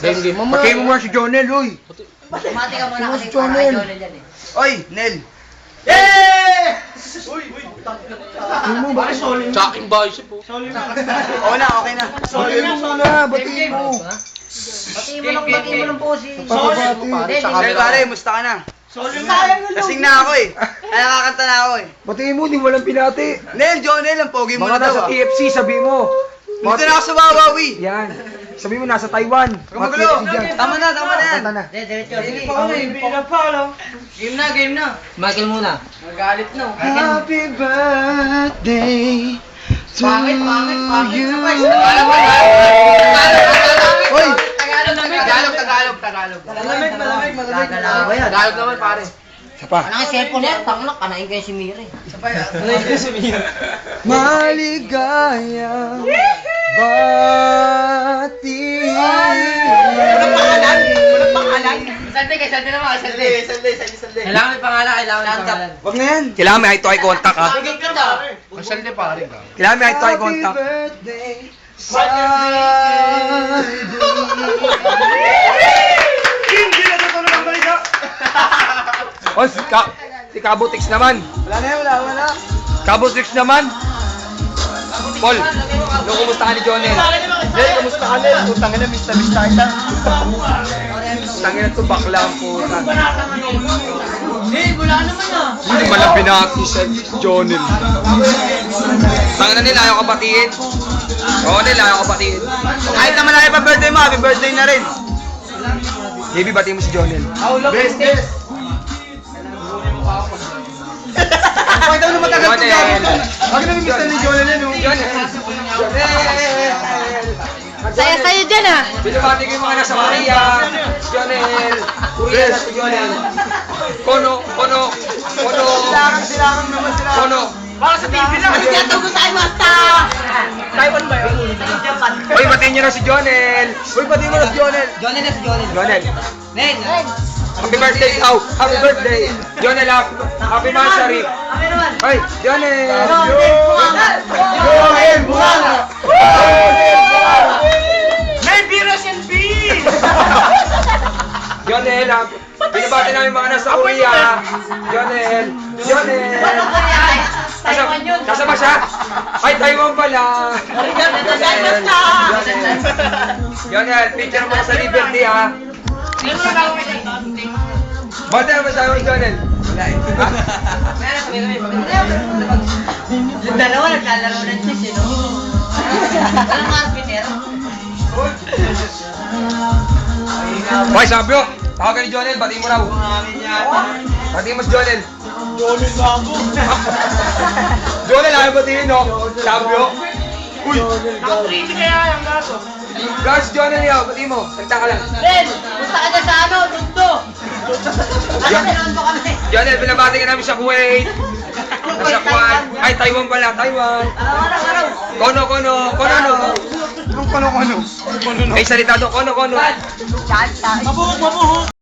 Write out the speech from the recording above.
Game. Pagkain mo muna si Jonel, uy. Mati ka muna kasi Jonel. para kay Jonel yan eh. Oy, Nel. Pagkain mo, bakit solid? Sa aking bicep po. Oo na, okay na. Batiin mo muna, batiin mo. Batiin mo lang po si... Papabati. Hindi, Pare, musta ka na? Lasing na ako eh. Ay, nakakanta na ako eh. Batiin mo, di mo lang pinati. Nel, Jonel, ang pogi mo Mga na daw nasa ah. TFC, sabi mo. Dito na ako sa Wawawi. Yan. Sabi mo, nasa Taiwan. Mga Kamagulo. TFC dyan. Tama na yan. Kanta na. Hindi, diretso. Game na. Michael muna. Magalit na. Happy birthday to you. Hoy! Tagalog. Tagalog naman pare. Isa pa. Ano nga cellphone yan? Tanglak, kanain kayo si Miri. Maligayang bati. Salde naman. Kailangan may pangalan. Wag na yan. Kailangan may eye-to-eye contact ha. Salde pare ka. Kailangan may eye-to-eye contact. birthday. Oh, si Kabutix naman. Wala. Kabutix naman. Paul, nung kumusta ka ni Jonel? Kamusta ka Nel? Putang ina, miss na kita. Tangina to, bakla ang puta. Wala naman ah. Hindi man lang pinaki sa Jonel. Tangina nila, ayaw ka batiin. Oo nila, ayaw ka batiin. Kahit naman na happy birthday mo, happy birthday na rin. Baby, batiin mo si Jonel. Best. Bakit daw naman tagal Jonel. ito gamit yun? Bakit namin miss na ni Jonel yan? Jonel. Saya sa'yo dyan ah. Binabati ko yung mga nasa Korea. Jonel. Korea na si Jonel. Kono. Silangan naman sila. Kono. Para sa TV na. Tiyatog sa basta! Taiwan ba yun? Uy, batiin nyo na si Jonel. Uy, pati mo na si Jonel. Jonel na si Jonel. Jonel. Nen! Happy birthday. Oh, happy birthday. Jonel, happy anniversary. Kami naman! Ay, Jonel. Jonel Buhanga. Jonel, binabati namin mga nasa Korea. Jonel. Kasama siya? Ay, Taiwan pala. Jonel, picture mo sa Liberty ha. Bati naman sa amin, Jonel. Yung dalawa naglalaro ng chess eh, no? Anong mga Peter? Hoy, Sabio! Tawagan ni Jonel, batiin mo raw. Batiin mo si Jonel. Jonel, ayaw batiin, no? Sabio. Uy! Guys, Jonel yaw, batiin mo. Salita ka lang. Ren! Punta ka na sa ano? Tundo! Ano kami? Jonel, binabati ka namin sa Kuwait. Nasa Kuwait. Ay, Taiwan pala, Taiwan. Araw! Kono. Anong kono-kono? Ay, salita doon, kono. Mabuhok!